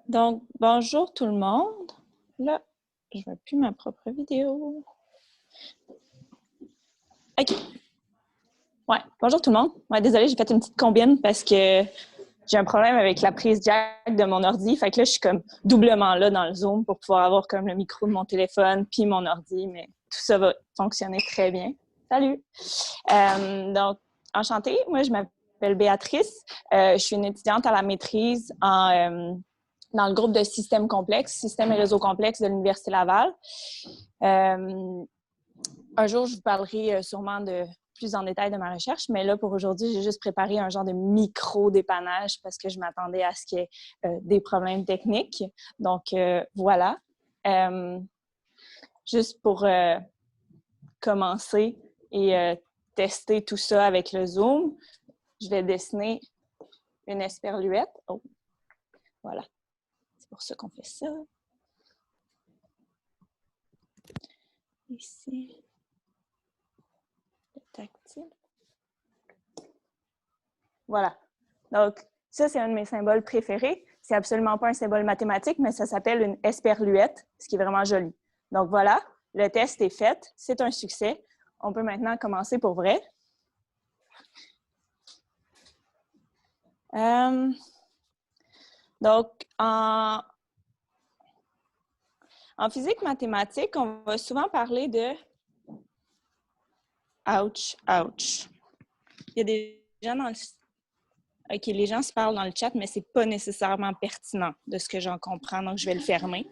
Donc, bonjour tout le monde. Là, je ne vois plus ma propre vidéo. OK. Ouais, bonjour tout le monde. Ouais, désolée, j'ai fait une petite combine parce que j'ai un problème avec la prise jack de mon ordi. Fait que là, je suis comme doublement là dans le Zoom pour pouvoir avoir comme le micro de mon téléphone puis mon ordi, mais tout ça va fonctionner très bien. Salut! Donc, enchantée. Moi, je m'appelle Béatrice. Je suis une étudiante à la maîtrise dans le groupe de systèmes complexes, systèmes et réseaux complexes de l'Université Laval. Un jour, je vous parlerai sûrement de plus en détail de ma recherche, mais là, pour aujourd'hui, j'ai juste préparé un genre de micro-dépannage parce que je m'attendais à ce qu'il y ait des problèmes techniques. Donc, voilà. Juste pour commencer et tester tout ça avec le Zoom, je vais dessiner une esperluette. Oh, voilà. C'est pour ça qu'on fait ça. Ici. Le tactile. Voilà. Donc, ça, c'est un de mes symboles préférés. C'est absolument pas un symbole mathématique, mais ça s'appelle une esperluette, ce qui est vraiment joli. Donc, voilà. Le test est fait. C'est un succès. On peut maintenant commencer pour vrai. Donc, en physique mathématique, on va souvent parler de ouch, ouch. Il y a des gens dans le... OK, les gens se parlent dans le chat, mais ce n'est pas nécessairement pertinent de ce que j'en comprends, donc je vais le fermer.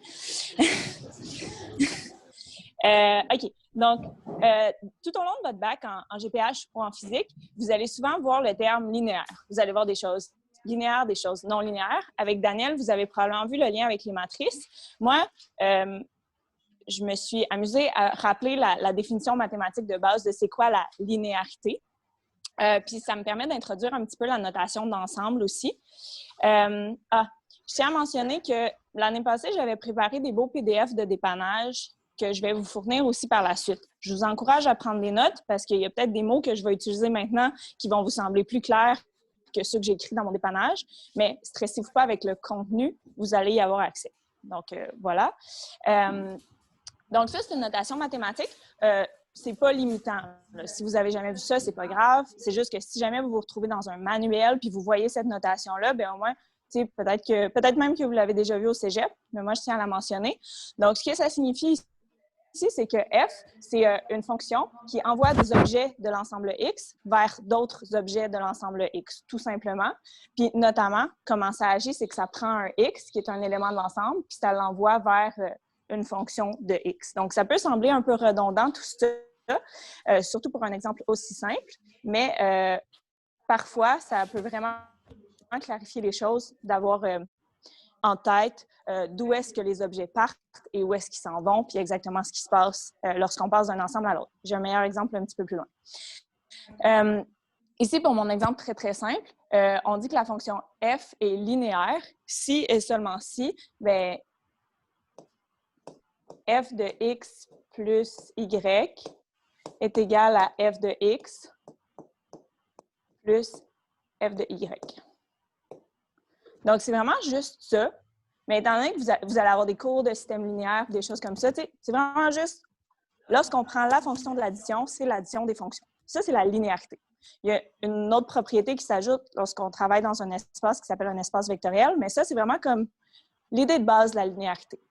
OK, donc, tout au long de votre bac en GPH ou en physique, vous allez souvent voir le terme linéaire. Vous allez voir des choses linéaires, des choses non linéaires. Avec Daniel, vous avez probablement vu le lien avec les matrices. Moi, je me suis amusée à rappeler la définition mathématique de base de c'est quoi la linéarité. Puis ça me permet d'introduire un petit peu la notation d'ensemble aussi. Je tiens à mentionner que l'année passée, j'avais préparé des beaux PDF de dépannage que je vais vous fournir aussi par la suite. Je vous encourage à prendre des notes parce qu'il y a peut-être des mots que je vais utiliser maintenant qui vont vous sembler plus clairs que ceux que j'ai écrits dans mon dépannage, mais stressez-vous pas avec le contenu, vous allez y avoir accès. Donc, voilà. Donc, ça, c'est une notation mathématique. C'est pas limitant. Si vous avez jamais vu ça, c'est pas grave. C'est juste que si jamais vous vous retrouvez dans un manuel puis vous voyez cette notation-là, bien au moins, peut-être même que vous l'avez déjà vu au cégep, mais moi, je tiens à la mentionner. Donc, ce que ça signifie ici, c'est que f, c'est une fonction qui envoie des objets de l'ensemble X vers d'autres objets de l'ensemble X, tout simplement. Puis, notamment, comment ça agit, c'est que ça prend un X, qui est un élément de l'ensemble, puis ça l'envoie vers une fonction de X. Donc, ça peut sembler un peu redondant, tout ça, surtout pour un exemple aussi simple, mais parfois, ça peut vraiment clarifier les choses, d'avoir en tête d'où est-ce que les objets partent et où est-ce qu'ils s'en vont, puis exactement ce qui se passe lorsqu'on passe d'un ensemble à l'autre. J'ai un meilleur exemple un petit peu plus loin. Ici, pour mon exemple très, très simple, on dit que la fonction f est linéaire si et seulement si, bien, f de x plus y est égal à f de x plus f de y. Donc, c'est vraiment juste ça. Mais étant donné que vous allez avoir des cours de système linéaire, des choses comme ça, c'est vraiment juste, lorsqu'on prend la fonction de l'addition, c'est l'addition des fonctions. Ça, c'est la linéarité. Il y a une autre propriété qui s'ajoute lorsqu'on travaille dans un espace qui s'appelle un espace vectoriel, mais ça, c'est vraiment comme l'idée de base de la linéarité.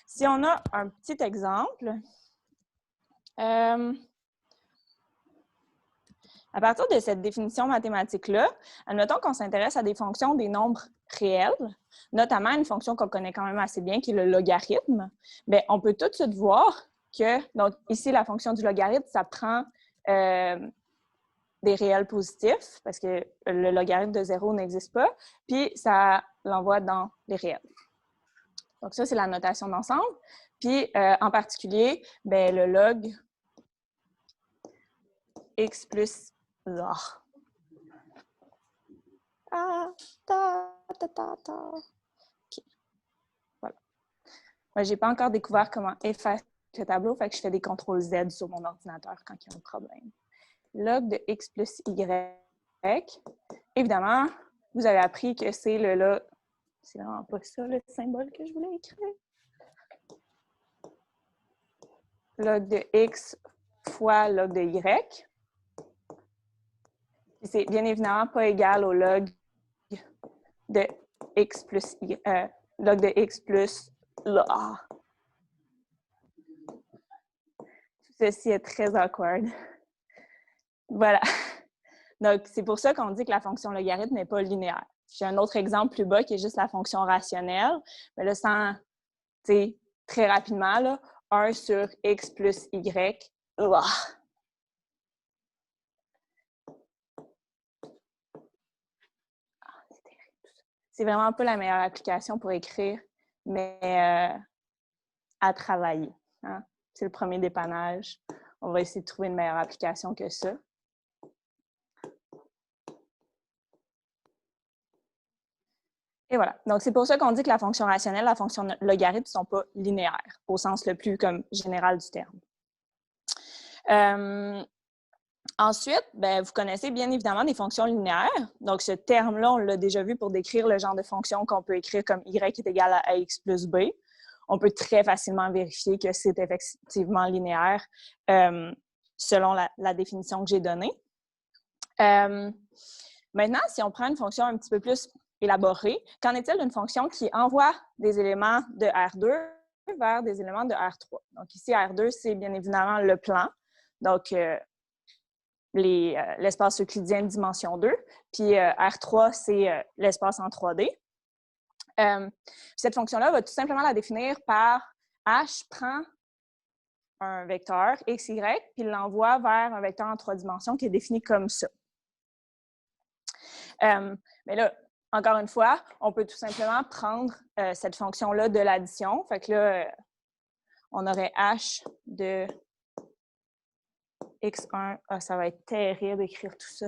Si on a un petit exemple, à partir de cette définition mathématique-là, admettons qu'on s'intéresse à des fonctions des nombres réels, notamment une fonction qu'on connaît quand même assez bien, qui est le logarithme. Bien, on peut tout de suite voir que, donc ici, la fonction du logarithme, ça prend des réels positifs, parce que le logarithme de 0 n'existe pas, puis ça l'envoie dans les réels. Donc ça, c'est la notation d'ensemble. Puis, en particulier, bien, le log x plus... Okay. Voilà. Moi, je n'ai pas encore découvert comment effacer le tableau, fait que je fais des CTRL-Z sur mon ordinateur quand il y a un problème. Log de x plus y. Évidemment, vous avez appris que c'est le log C'est vraiment pas ça le symbole que je voulais écrire. Log de x fois log de y. C'est bien évidemment pas égal au log de x plus y, log de x plus là. Tout ceci est très awkward. Voilà. Donc, c'est pour ça qu'on dit que la fonction logarithme n'est pas linéaire. J'ai un autre exemple plus bas qui est juste la fonction rationnelle. Mais là, sans, très rapidement, là, 1 sur x plus y. Ouah. C'est vraiment pas la meilleure application pour écrire, mais à travailler. Hein? C'est le premier dépannage. On va essayer de trouver une meilleure application que ça. Et voilà. Donc, c'est pour ça qu'on dit que la fonction rationnelle, la fonction logarithme ne sont pas linéaires, au sens le plus comme général du terme. Ensuite, ben, vous connaissez bien évidemment des fonctions linéaires. Donc, ce terme-là, on l'a déjà vu pour décrire le genre de fonction qu'on peut écrire comme y est égal à ax plus b. On peut très facilement vérifier que c'est effectivement linéaire selon la définition que j'ai donnée. Maintenant, si on prend une fonction un petit peu plus élaborée, qu'en est-il d'une fonction qui envoie des éléments de R2 vers des éléments de R3? Donc ici, R2, c'est bien évidemment le plan, donc l'espace euclidien de dimension 2, puis R3, c'est l'espace en 3D. Cette fonction-là va tout simplement la définir par H prend un vecteur x, y, puis l'envoie vers un vecteur en 3 dimensions qui est défini comme ça. Mais là, encore une fois, on peut tout simplement prendre cette fonction-là de l'addition. Fait que là, on aurait h de x1. Ah, ça va être terrible d'écrire tout ça.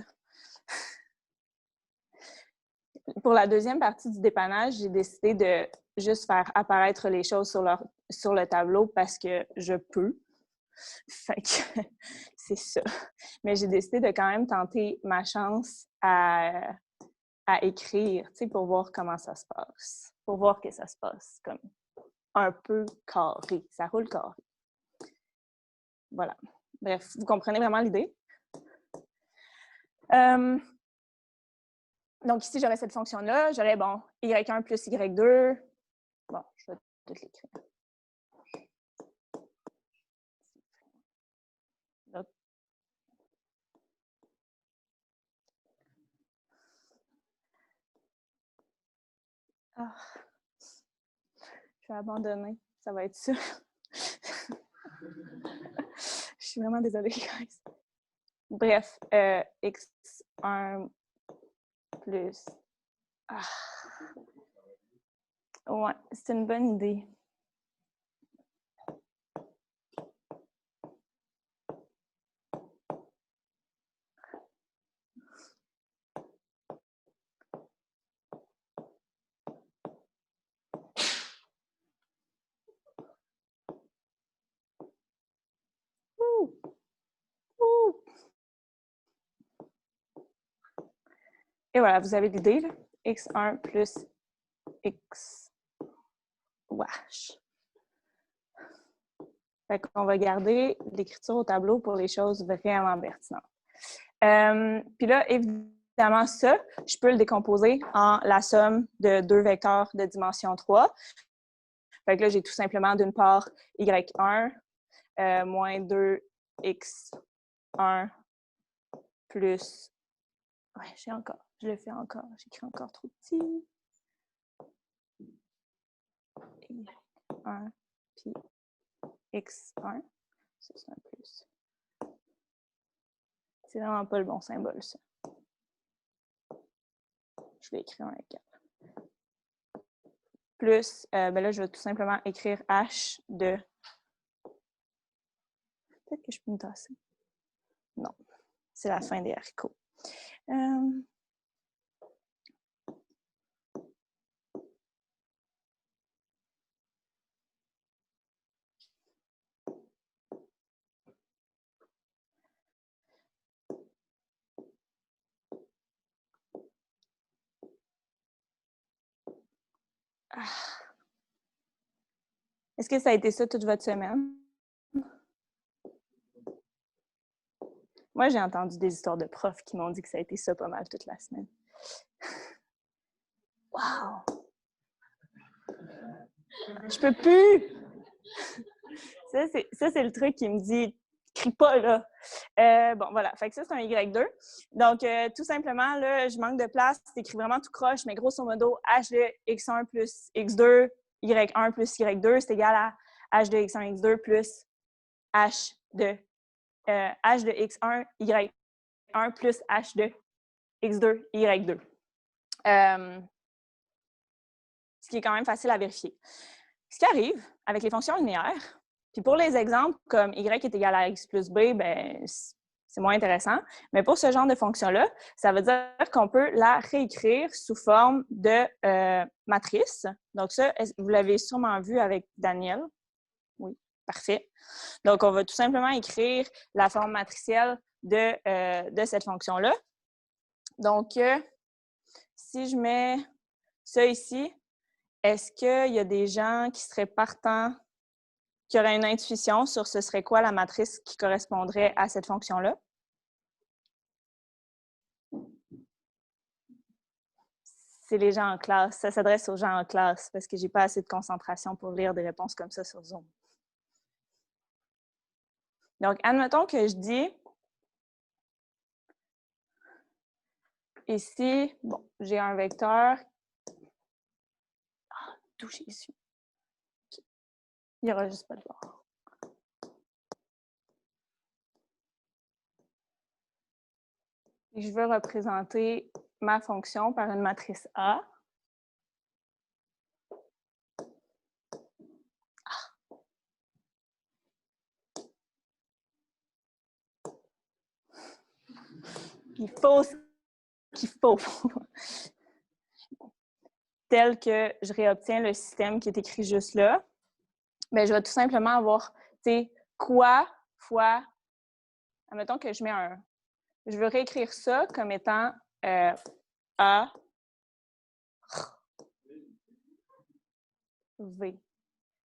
Pour la deuxième partie du dépannage, j'ai décidé de juste faire apparaître les choses sur le tableau parce que je peux. Fait que c'est ça. Mais j'ai décidé de quand même tenter ma chance à écrire, tu sais, pour voir comment ça se passe. Pour voir que ça se passe comme un peu carré. Ça roule carré. Voilà. Bref, vous comprenez vraiment l'idée. Donc ici, j'aurais cette fonction-là. J'aurais, bon, y1 plus y2. Bon, je vais tout l'écrire. Donc, je vais abandonner. Ça va être ça. Je suis vraiment désolée, guys. Bref, x1 plus... Ouais, c'est une bonne idée. Et voilà, vous avez l'idée, x1 plus x. Wesh. Fait qu'on va garder l'écriture au tableau pour les choses vraiment pertinentes. Puis là, évidemment, ça, je peux le décomposer en la somme de deux vecteurs de dimension 3. Fait que là, j'ai tout simplement d'une part y1 moins 2x1 plus... Ouais, je le fais encore, j'écris encore trop petit. y1 puis x1, ça c'est un plus. C'est vraiment pas le bon symbole, ça. Je vais écrire un égal. Plus, ben là, je vais tout simplement écrire h de... Peut-être que je peux me tasser. Non, c'est la fin des haricots. Est-ce que ça a été ça toute votre semaine? Moi, j'ai entendu des histoires de profs qui m'ont dit que ça a été ça pas mal toute la semaine. Wow! Je peux plus! Ça, c'est le truc qui me dit « crie pas, là! » Bon, voilà. Fait que ça, c'est un Y2. Donc, tout simplement, là, je manque de place. C'est écrit vraiment tout croche, mais grosso modo, H de X1 plus X2, Y1 plus Y2, c'est égal à H de X1, X2 plus H de X1, Y1 plus H de X2, Y2. Ce qui est quand même facile à vérifier. Ce qui arrive avec les fonctions linéaires, puis pour les exemples comme y est égal à x plus b, ben, c'est moins intéressant. Mais pour ce genre de fonction-là, ça veut dire qu'on peut la réécrire sous forme de matrice. Donc ça, vous l'avez sûrement vu avec Daniel. Oui, parfait. Donc, on va tout simplement écrire la forme matricielle de cette fonction-là. Donc, si je mets ça ici, est-ce qu'il y a des gens qui seraient partants, qui auraient une intuition sur ce serait quoi la matrice qui correspondrait à cette fonction-là? C'est les gens en classe. Ça s'adresse aux gens en classe parce que je n'ai pas assez de concentration pour lire des réponses comme ça sur Zoom. Donc, admettons que je dis ici, bon, j'ai un vecteur. Ah, d'où j'ai su. Il n'y aura juste pas de bord. Et je veux représenter ma fonction par une matrice A. Il faut ce qu'il faut. Tel que je réobtiens le système qui est écrit juste là, bien, je vais tout simplement avoir, tu sais, quoi fois, admettons que je mets un, je veux réécrire ça comme étant A, V.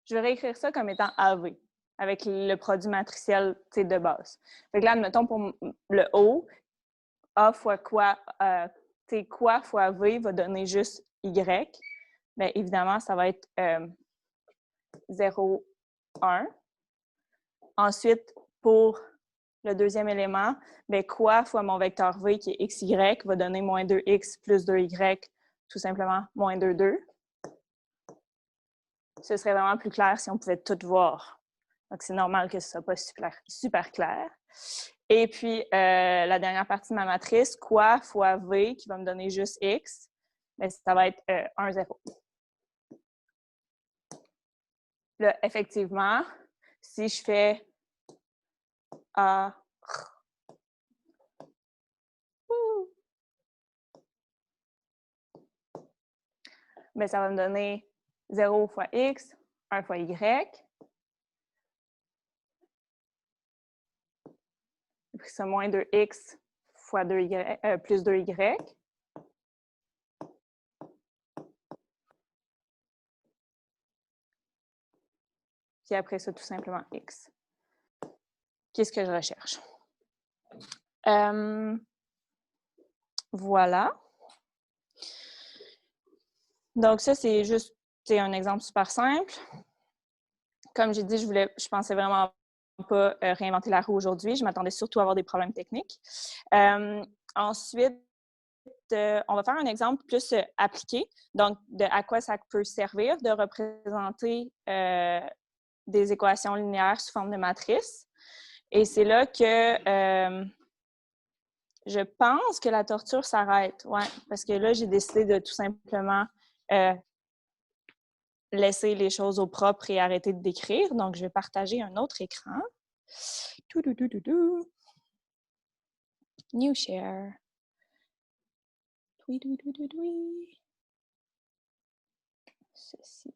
Je vais réécrire ça comme étant AV, avec le produit matriciel de base. Fait que là, admettons pour le haut, A fois quoi, quoi fois V va donner juste Y. Bien, évidemment, ça va être 0, 1. Ensuite, pour le deuxième élément, bien, quoi fois mon vecteur V qui est XY va donner moins 2X plus 2Y, tout simplement moins 2, 2. Ce serait vraiment plus clair si on pouvait tout voir. Donc, c'est normal que ce ne soit pas super clair. Et puis, la dernière partie de ma matrice, quoi fois V, qui va me donner juste X, bien, ça va être 1, 0. Là, effectivement, si je fais A, bien, ça va me donner 0 fois X, 1 fois Y. Puis ça, moins 2X fois 2Y, plus 2Y. Puis après ça, tout simplement X. Qu'est-ce que je recherche? Voilà. Donc ça, c'est juste un exemple super simple. Comme j'ai dit, je pensais vraiment pas réinventer la roue aujourd'hui. Je m'attendais surtout à avoir des problèmes techniques. Ensuite, on va faire un exemple plus appliqué, donc de à quoi ça peut servir de représenter des équations linéaires sous forme de matrice. Et c'est là que je pense que la torture s'arrête. Ouais, parce que là, j'ai décidé de tout simplement laisser les choses au propre et arrêter de décrire. Donc, je vais partager un autre écran. New share. Ceci.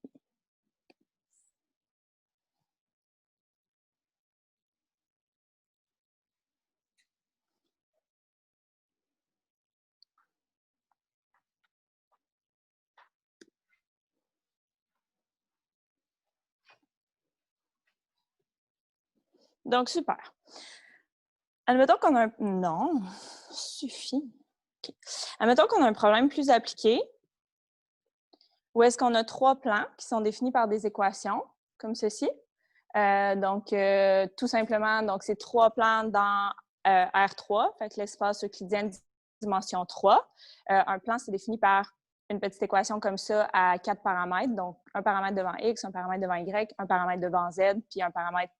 Donc, super. Admettons qu'on a un... Non, suffit. Okay. Admettons qu'on a un problème plus appliqué, où est-ce qu'on a 3 plans qui sont définis par des équations, comme ceci. Tout simplement, donc c'est 3 plans dans R3, fait que l'espace euclidien dimension 3. Un plan, c'est défini par une petite équation comme ça à 4 paramètres, donc un paramètre devant X, un paramètre devant Y, un paramètre devant Z, puis un paramètre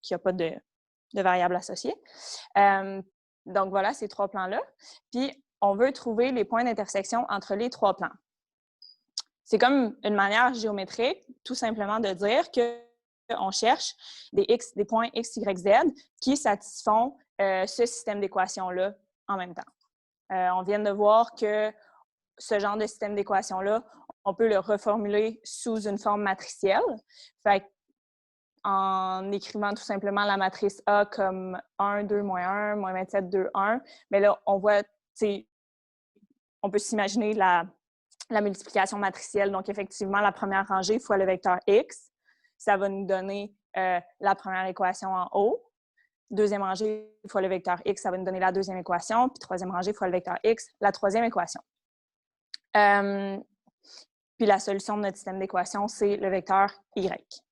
qui n'a pas de variable associée. Donc voilà, ces 3 plans-là. Puis, on veut trouver les points d'intersection entre les 3 plans. C'est comme une manière géométrique, tout simplement, de dire qu'on cherche des points X, Y, Z qui satisfont ce système d'équations-là en même temps. On vient de voir que ce genre de système d'équations-là, on peut le reformuler sous une forme matricielle. Fait en écrivant tout simplement la matrice A comme 1, 2, moins 1, moins 27, 2, 1, mais là, on voit, on peut s'imaginer la multiplication matricielle. Donc, effectivement, la première rangée fois le vecteur X, ça va nous donner la première équation en haut. Deuxième rangée fois le vecteur X, ça va nous donner la deuxième équation. Puis troisième rangée fois le vecteur X, la troisième équation. Puis la solution de notre système d'équations, c'est le vecteur Y.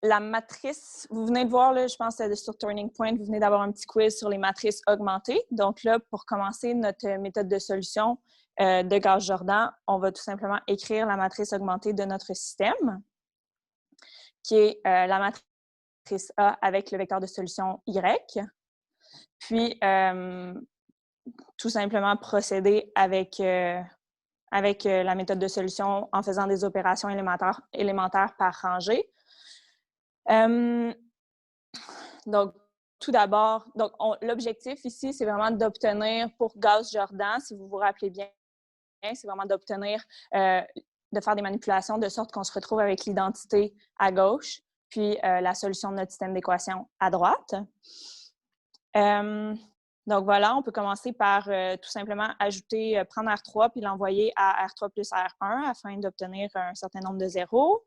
La matrice, vous venez de voir, là, je pense que sur Turning Point, vous venez d'avoir un petit quiz sur les matrices augmentées. Donc là, pour commencer notre méthode de solution de Gauss-Jordan, on va tout simplement écrire la matrice augmentée de notre système, qui est la matrice A avec le vecteur de solution Y. Puis, tout simplement procéder avec la méthode de solution en faisant des opérations élémentaires par rangée. Donc, tout d'abord, l'objectif ici, c'est vraiment d'obtenir pour Gauss-Jordan, si vous vous rappelez bien, c'est vraiment d'obtenir, de faire des manipulations de sorte qu'on se retrouve avec l'identité à gauche, puis la solution de notre système d'équations à droite. Donc voilà, on peut commencer par tout simplement ajouter, prendre R3 puis l'envoyer à R3 plus R1 afin d'obtenir un certain nombre de zéros.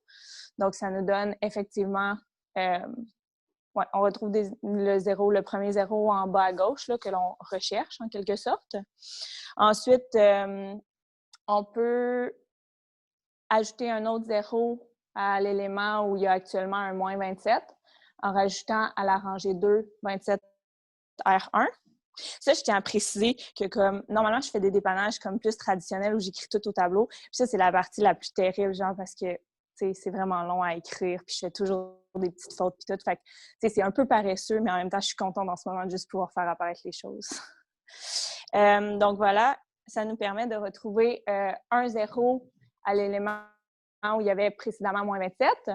Donc, ça nous donne effectivement, on retrouve le premier zéro en bas à gauche là, que l'on recherche en quelque sorte. Ensuite, on peut ajouter un autre zéro à l'élément où il y a actuellement un moins 27 en rajoutant à la rangée 2, 27 R1. Ça, je tiens à préciser que normalement, je fais des dépannages comme plus traditionnels où j'écris tout au tableau. Puis ça, c'est la partie la plus terrible, genre parce que c'est vraiment long à écrire, puis je fais toujours des petites fautes puis tout. Fait que c'est un peu paresseux, mais en même temps, je suis contente en ce moment de juste pouvoir faire apparaître les choses. Donc voilà, ça nous permet de retrouver un zéro à l'élément où il y avait précédemment moins 27.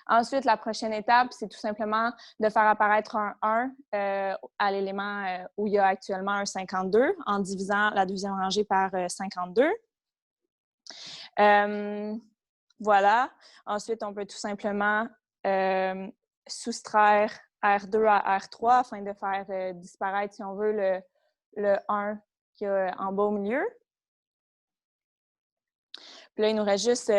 Ensuite, la prochaine étape, c'est tout simplement de faire apparaître un 1 à l'élément où il y a actuellement un 52 en divisant la deuxième rangée par 52. Voilà. Ensuite, on peut tout simplement soustraire R2 à R3 afin de faire disparaître, si on veut, le 1 qui est en bas au milieu. Puis là, il nous reste juste...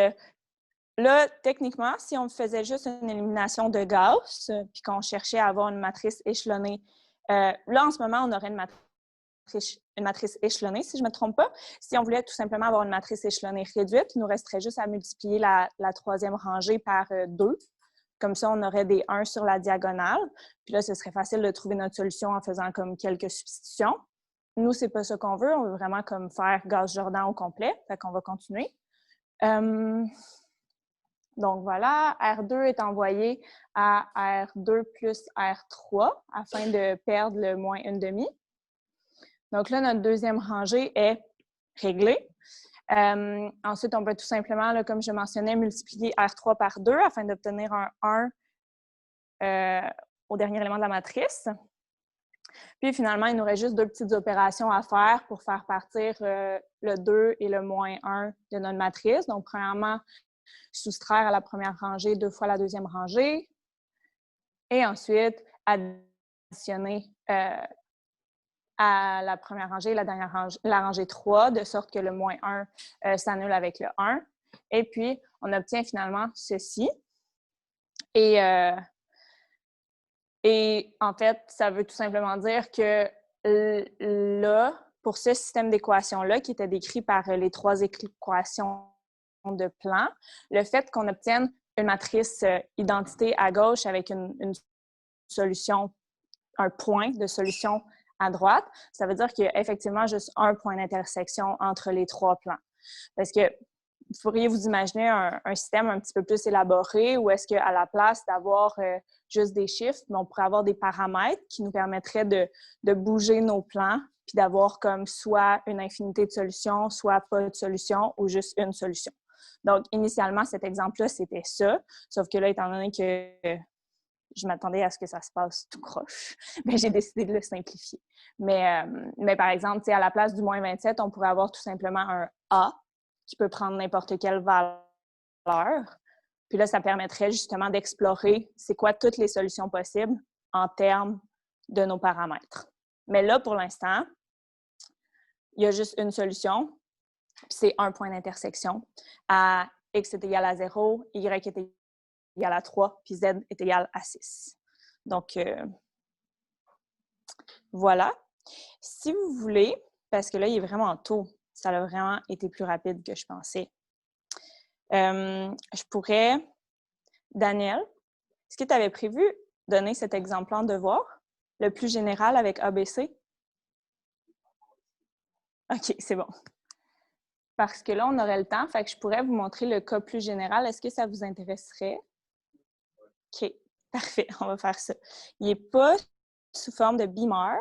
Là, techniquement, si on faisait juste une élimination de Gauss, puis qu'on cherchait à avoir une matrice échelonnée, là, en ce moment, on aurait une matrice échelonnée, si je ne me trompe pas. Si on voulait tout simplement avoir une matrice échelonnée réduite, il nous resterait juste à multiplier la troisième rangée par 2. Comme ça, on aurait des 1 sur la diagonale. Puis là, ce serait facile de trouver notre solution en faisant comme quelques substitutions. Nous, ce n'est pas ça qu'on veut. On veut vraiment comme faire Gauss-Jordan au complet. Fait qu'on va continuer. Donc voilà, R2 est envoyé à R2 plus R3 afin de perdre le moins 1/2. Donc là, notre deuxième rangée est réglée. Ensuite, on peut tout simplement, là, comme je mentionnais, multiplier R3 par 2 afin d'obtenir un 1 au dernier élément de la matrice. Puis finalement, il nous reste juste 2 petites opérations à faire pour faire partir le 2 et le moins 1 de notre matrice. Donc, premièrement, soustraire à la première rangée 2 fois la deuxième rangée. Et ensuite, additionner à la première rangée, la rangée 3, de sorte que le moins 1 s'annule avec le 1. Et puis, on obtient finalement ceci. Et en fait, ça veut tout simplement dire que là, pour ce système d'équations-là, qui était décrit par les 3 équations de plan, le fait qu'on obtienne une matrice identité à gauche avec une solution, un point de solution à droite, ça veut dire qu'il y a effectivement juste un point d'intersection entre les 3 plans. Parce que vous pourriez vous imaginer un système un petit peu plus élaboré où est-ce qu'à la place d'avoir juste des chiffres, on pourrait avoir des paramètres qui nous permettraient de bouger nos plans puis d'avoir comme soit une infinité de solutions, soit pas de solution ou juste une solution. Donc, initialement, cet exemple-là, c'était ça. Sauf que là, étant donné que je m'attendais à ce que ça se passe tout croche, mais j'ai décidé de le simplifier. Mais par exemple, à la place du moins 27, on pourrait avoir tout simplement un A qui peut prendre n'importe quelle valeur. Puis là, ça permettrait justement d'explorer c'est quoi toutes les solutions possibles en termes de nos paramètres. Mais là, pour l'instant, il y a juste une solution, puis c'est un point d'intersection. À x est égal à 0, y est égal à 3, puis z est égal à 6. Donc, voilà. Si vous voulez, parce que là, il est vraiment tôt, ça a vraiment été plus rapide que je pensais. Je pourrais... Daniel, est-ce que tu avais prévu donner cet exemple en devoir, le plus général avec ABC? OK, c'est bon. Parce que là, on aurait le temps, fait que je pourrais vous montrer le cas plus général. Est-ce que ça vous intéresserait? OK, parfait, on va faire ça. Il n'est pas sous forme de beamer,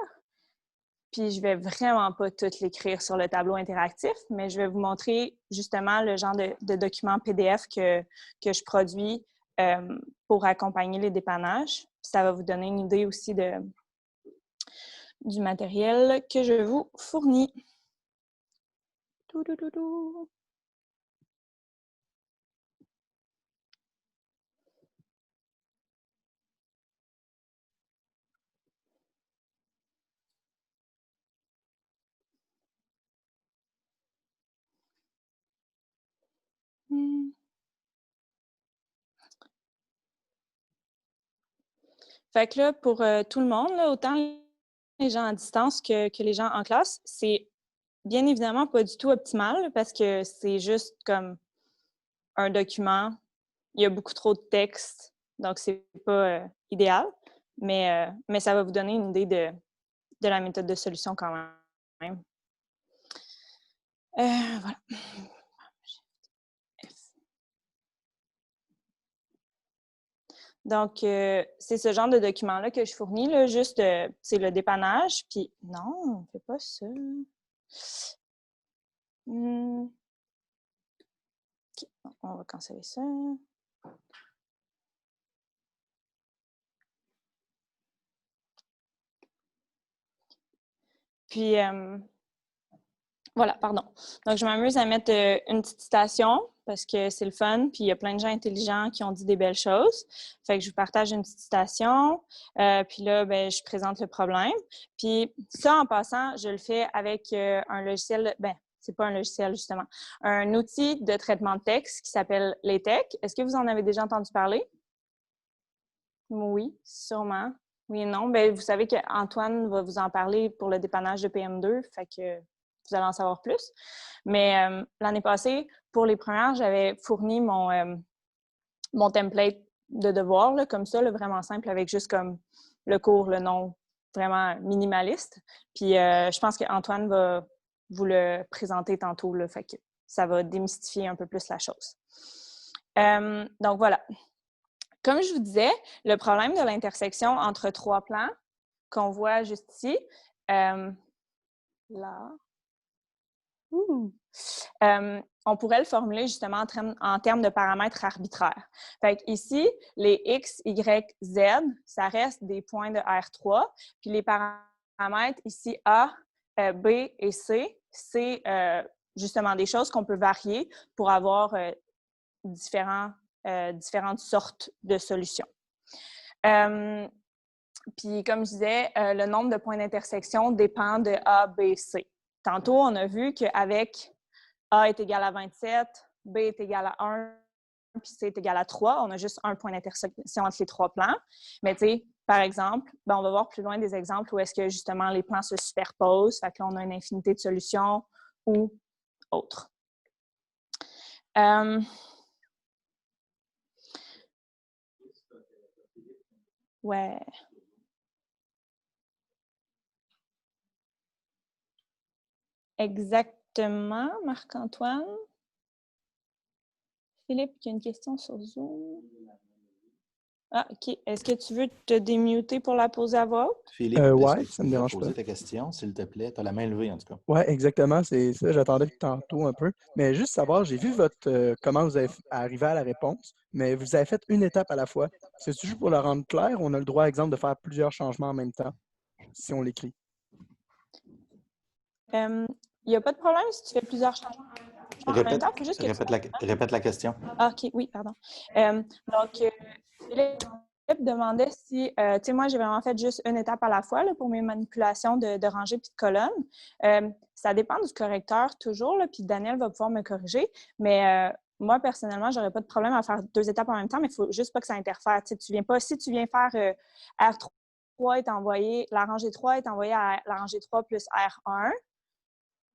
puis je vais vraiment pas tout l'écrire sur le tableau interactif, mais je vais vous montrer justement le genre de document PDF que je produis pour accompagner les dépannages. Ça va vous donner une idée aussi du matériel que je vous fournis. Fait que là, pour tout le monde, là, autant les gens à distance que les gens en classe, c'est bien évidemment pas du tout optimal parce que c'est juste comme un document. Il y a beaucoup trop de texte, donc c'est pas idéal, mais ça va vous donner une idée de la méthode de solution quand même. Voilà. Donc, c'est ce genre de document-là que je fournis, là, juste, c'est le dépannage, puis non, on ne fait pas ça. OK, on va canceller ça. Puis, voilà, pardon. Donc, je m'amuse à mettre une petite citation parce que c'est le fun, puis il y a plein de gens intelligents qui ont dit des belles choses. Fait que je vous partage une petite citation, puis là, ben, je présente le problème. Puis ça, en passant, je le fais avec un logiciel, ben, c'est pas un logiciel, justement, un outil de traitement de texte qui s'appelle LaTeX. Est-ce que vous en avez déjà entendu parler? Oui, sûrement. Oui et non. Bien, vous savez qu'Antoine va vous en parler pour le dépannage de PM2, fait que vous allez en savoir plus. Mais l'année passée, pour les premières, j'avais fourni mon template de devoir, là, comme ça, là, vraiment simple, avec juste comme le cours, le nom, vraiment minimaliste. Puis je pense qu'Antoine va vous le présenter tantôt, là, fait que ça va démystifier un peu plus la chose. Donc voilà. Comme je vous disais, le problème de l'intersection entre 3 plans qu'on voit juste ici, là, on pourrait le formuler justement en termes de paramètres arbitraires. Fait ici, les x, y, z, ça reste des points de R3, puis les paramètres ici A, B et C, c'est justement des choses qu'on peut varier pour avoir différentes sortes de solutions. Puis, comme je disais, le nombre de points d'intersection dépend de A, B, C. Tantôt, on a vu qu'avec A est égal à 27, B est égal à 1, puis C est égal à 3. On a juste un point d'intersection entre les trois plans. Mais tu sais, par exemple, ben, on va voir plus loin des exemples où est-ce que justement les plans se superposent. Fait que là, on a une infinité de solutions ou autres. Ouais. Exactement, Marc-Antoine. Philippe, il y a une question sur Zoom. Ah, OK. Est-ce que tu veux te démuter pour la poser à voix haute? Philippe, Ouais, est-ce que ça tu me peux dérange poser pas. ta question, s'il te plaît? Tu as la main levée, en tout cas. Ouais, exactement, c'est ça, j'attendais tantôt un peu. Mais juste savoir, j'ai vu votre comment vous avez arrivé à la réponse, mais vous avez fait une étape à la fois. C'est juste pour le rendre clair, on a le droit, exemple, de faire plusieurs changements en même temps, si on l'écrit. Il n'y a pas de problème si tu fais plusieurs changements en même temps. Faut juste que Répète la question. Ah, OK, oui, pardon. Philippe demandait si, tu sais, moi, j'ai vraiment fait juste une étape à la fois là, pour mes manipulations de rangées puis de colonnes. Ça dépend du correcteur toujours, là, puis Daniel va pouvoir me corriger, mais moi, personnellement, j'aurais pas de problème à faire 2 étapes en même temps, mais il faut juste pas que ça interfère. Tu sais, tu viens pas, si tu viens faire R3 est envoyé, la rangée 3 est envoyée à la rangée 3 plus R1,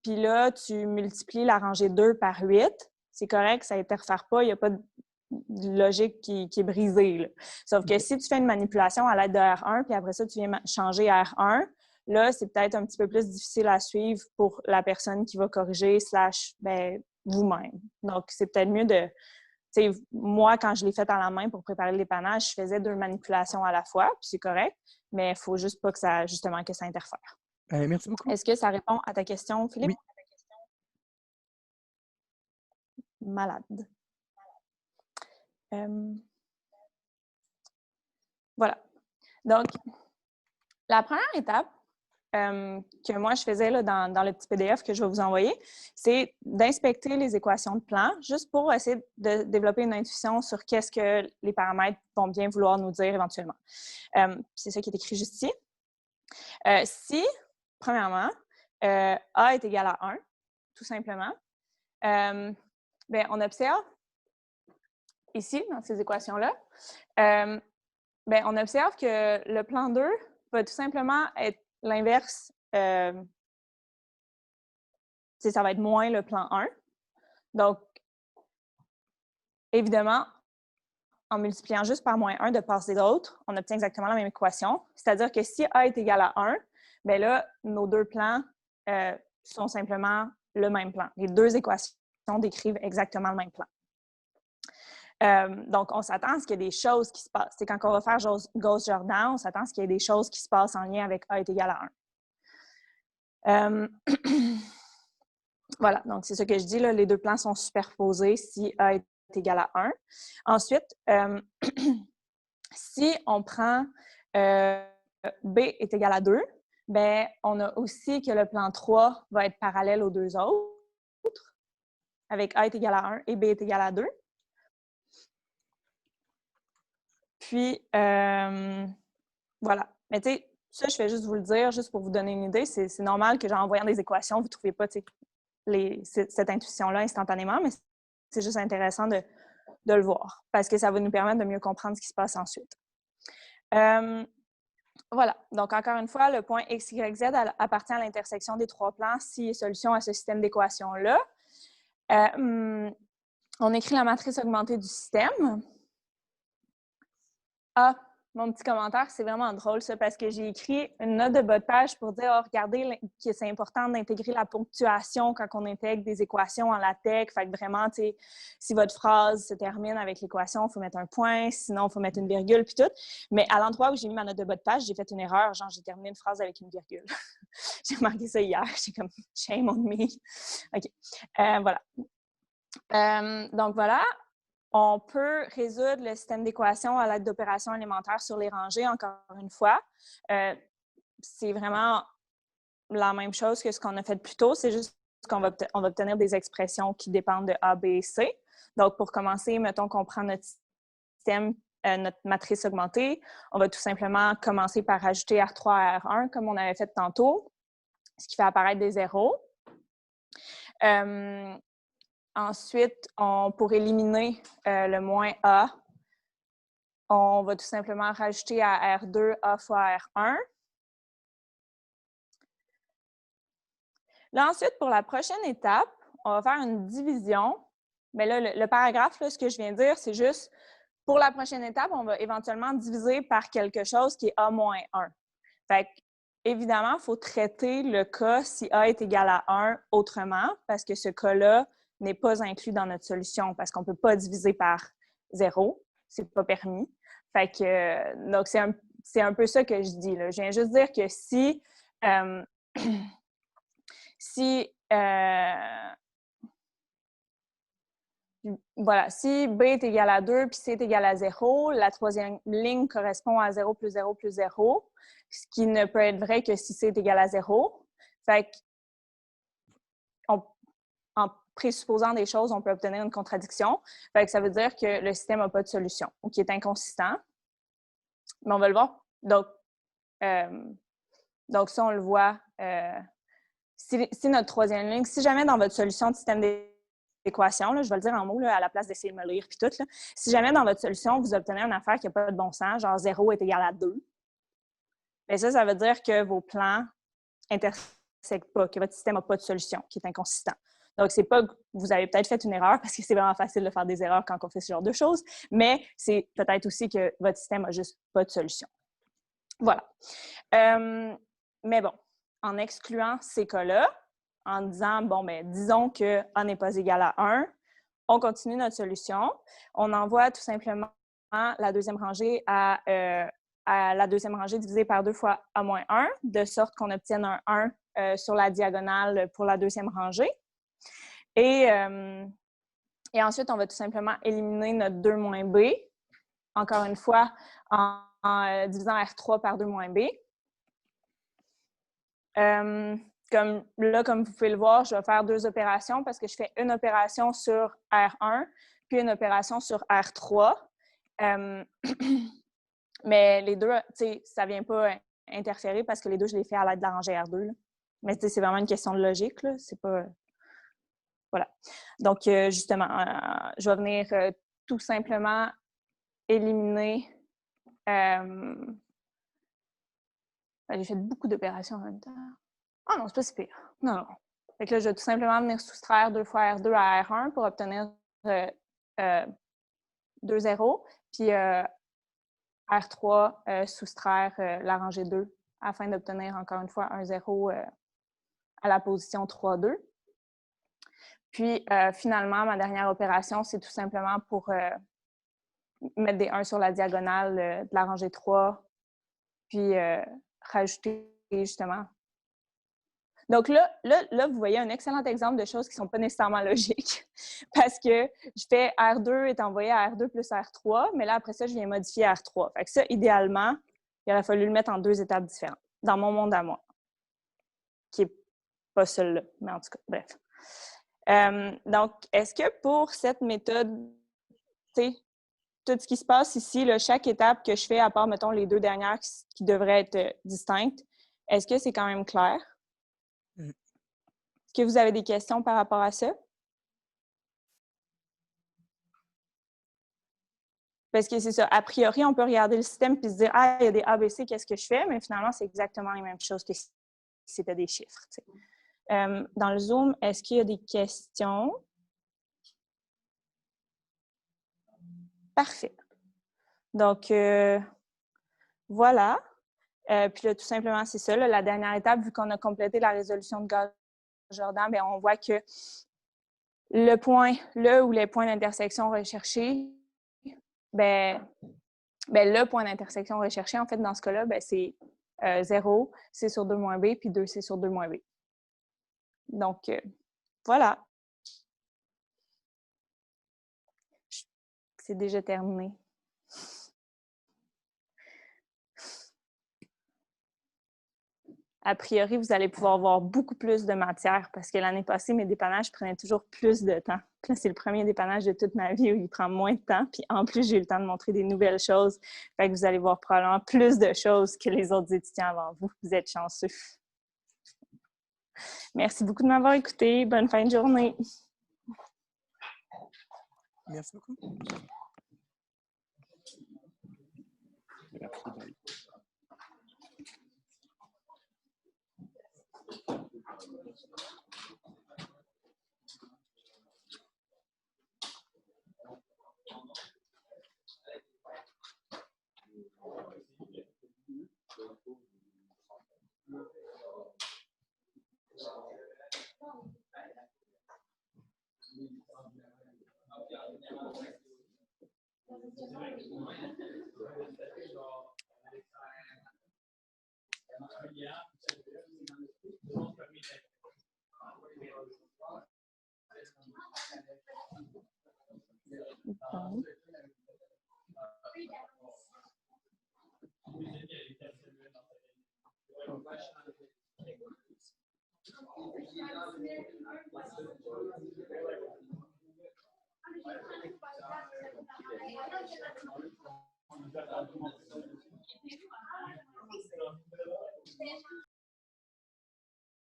puis là, tu multiplies la rangée 2 par 8, c'est correct, ça n'interfère pas, il n'y a pas de logique qui est brisée. Là. Sauf que si tu fais une manipulation à l'aide de R1, puis après ça, tu viens changer R1, là, c'est peut-être un petit peu plus difficile à suivre pour la personne qui va corriger / vous-même. Donc, c'est peut-être mieux de... Tu sais, moi, quand je l'ai fait à la main pour préparer le dépannage, je faisais 2 manipulations à la fois, puis c'est correct, mais il ne faut juste pas que ça, justement, que ça interfère. Merci beaucoup. Est-ce que ça répond à ta question, Philippe? Oui. Malade. Voilà. Donc, la première étape que moi, je faisais là, dans le petit PDF que je vais vous envoyer, c'est d'inspecter les équations de plan, juste pour essayer de développer une intuition sur qu'est-ce que les paramètres vont bien vouloir nous dire éventuellement. C'est ça qui est écrit juste ici. Si, premièrement, A est égal à 1, tout simplement, on observe ici, dans ces équations-là, on observe que le plan 2 va tout simplement être l'inverse. Ça va être moins le plan 1. Donc, évidemment, en multipliant juste par moins 1 de part et d'autre, on obtient exactement la même équation. C'est-à-dire que si A est égal à 1, bien là, nos 2 plans sont simplement le même plan. Les 2 équations décrivent exactement le même plan. Donc, on s'attend à ce qu'il y ait des choses qui se passent. C'est quand on va faire Gauss-Jordan, on s'attend à ce qu'il y ait des choses qui se passent en lien avec A est égal à 1. Voilà, donc c'est ce que je dis, là, les 2 plans sont superposés si A est égal à 1. Ensuite, si on prend B est égal à 2, bien, on a aussi que le plan 3 va être parallèle aux 2 autres, avec A est égal à 1 et B est égal à 2. Puis, voilà. Mais tu sais, ça, je fais juste vous le dire, juste pour vous donner une idée. C'est normal que, en voyant des équations, vous ne trouviez pas cette intuition-là instantanément, mais c'est juste intéressant de le voir parce que ça va nous permettre de mieux comprendre ce qui se passe ensuite. Voilà. Donc, encore une fois, le point X, Y, Z appartient à l'intersection des 3 plans s'il est solution à ce système d'équations-là. On écrit la matrice augmentée du système. Ah, mon petit commentaire, c'est vraiment drôle, ça, parce que j'ai écrit une note de bas de page pour dire, regardez, que c'est important d'intégrer la ponctuation quand on intègre des équations en LaTeX. Fait que vraiment, tu sais, si votre phrase se termine avec l'équation, il faut mettre un point, sinon, il faut mettre une virgule, puis tout. Mais à l'endroit où j'ai mis ma note de bas de page, j'ai fait une erreur, genre, j'ai terminé une phrase avec une virgule. J'ai remarqué ça hier, j'ai comme, shame on me. OK. Voilà. Donc, voilà. On peut résoudre le système d'équations à l'aide d'opérations élémentaires sur les rangées, encore une fois. C'est vraiment la même chose que ce qu'on a fait plus tôt, c'est juste qu'on va obtenir des expressions qui dépendent de A, B et C. Donc, pour commencer, mettons qu'on prend notre système, notre matrice augmentée, on va tout simplement commencer par ajouter R3 à R1, comme on avait fait tantôt, ce qui fait apparaître des zéros. Ensuite, pour éliminer le moins A, on va tout simplement rajouter à R2 A fois R1. Là, ensuite, pour la prochaine étape, on va faire une division. Mais là, le paragraphe, là, ce que je viens de dire, c'est juste, pour la prochaine étape, on va éventuellement diviser par quelque chose qui est A moins 1. Fait que, évidemment, il faut traiter le cas si A est égal à 1 autrement, parce que ce cas-là n'est pas inclus dans notre solution, parce qu'on ne peut pas diviser par 0. Ce n'est pas permis. Fait que, donc, c'est un peu ça que je dis, là. Je viens juste dire que si... voilà, si B est égal à 2 puis C est égal à 0, la troisième ligne correspond à 0 plus 0 plus 0, ce qui ne peut être vrai que si C est égal à 0. Fait en présupposant des choses, on peut obtenir une contradiction. Fait que ça veut dire que le système n'a pas de solution ou qu'il est inconsistant. Mais on va le voir. Donc ça, on le voit. Si notre troisième ligne, si jamais dans votre solution de système d'équation, je vais le dire en mots là, à la place d'essayer de me lire puis tout, là, si jamais dans votre solution, vous obtenez une affaire qui n'a pas de bon sens, genre 0 est égal à 2, bien ça veut dire que vos plans intersectent pas, que votre système n'a pas de solution, qui est inconsistant. Donc, c'est pas que vous avez peut-être fait une erreur, parce que c'est vraiment facile de faire des erreurs quand on fait ce genre de choses, mais c'est peut-être aussi que votre système n'a juste pas de solution. Voilà. Mais bon, en excluant ces cas-là, en disant, bon, bien, disons que A n'est pas égal à 1, on continue notre solution. On envoie tout simplement la deuxième rangée à la deuxième rangée divisée par 2 fois A moins 1, de sorte qu'on obtienne un 1 sur la diagonale pour la deuxième rangée. Et ensuite, on va tout simplement éliminer notre 2 moins B, encore une fois, en divisant R3 par 2 moins B. Comme vous pouvez le voir, je vais faire 2 opérations parce que je fais une opération sur R1 puis une opération sur R3. Mais les deux, ça ne vient pas interférer parce que les deux, je les fais à l'aide de la rangée R2. Là. Mais c'est vraiment une question de logique. Là. C'est pas... Voilà. Donc, justement, je vais venir tout simplement éliminer... J'ai fait beaucoup d'opérations en même temps. Ah non, c'est pas si pire. Non. Fait que là, je vais tout simplement venir soustraire 2 fois R2 à R1 pour obtenir 2 zéros. Puis R3 soustraire la rangée 2 afin d'obtenir encore une fois un 0 à la position 3, 2. Puis finalement, ma dernière opération, c'est tout simplement pour mettre des 1 sur la diagonale de la rangée 3, puis rajouter justement. Donc là, vous voyez un excellent exemple de choses qui ne sont pas nécessairement logiques parce que je fais R2 est envoyé à R2 plus R3, mais là, après ça, je viens modifier R3. Fait que ça, idéalement, il aurait fallu le mettre en 2 étapes différentes, dans mon monde à moi, qui n'est pas celle-là, mais en tout cas, bref. Donc, est-ce que pour cette méthode, tu sais, tout ce qui se passe ici, là, chaque étape que je fais, à part, mettons, les 2 dernières qui devraient être distinctes, est-ce que c'est quand même clair? Est-ce que vous avez des questions par rapport à ça? Parce que c'est ça. A priori, on peut regarder le système et se dire « Ah, il y a des ABC, qu'est-ce que je fais? » Mais finalement, c'est exactement les mêmes choses que si c'était des chiffres. Dans le Zoom, est-ce qu'il y a des questions? Parfait. Donc, voilà. Puis là, tout simplement, c'est ça. Là, la dernière étape, vu qu'on a complété la résolution de Gauss-Jordan, bien, on voit que le point, là où les points d'intersection recherchés, le point d'intersection recherché, en fait, dans ce cas-là, c'est 0, C sur 2 moins B, puis 2C sur 2 moins B. Donc, voilà. C'est déjà terminé. A priori, vous allez pouvoir voir beaucoup plus de matière parce que l'année passée, mes dépannages prenaient toujours plus de temps. Là, c'est le premier dépannage de toute ma vie où il prend moins de temps. Puis en plus, j'ai eu le temps de montrer des nouvelles choses. Fait que vous allez voir probablement plus de choses que les autres étudiants avant vous. Vous êtes chanceux. Merci beaucoup de m'avoir écouté. Bonne fin de journée. Merci beaucoup.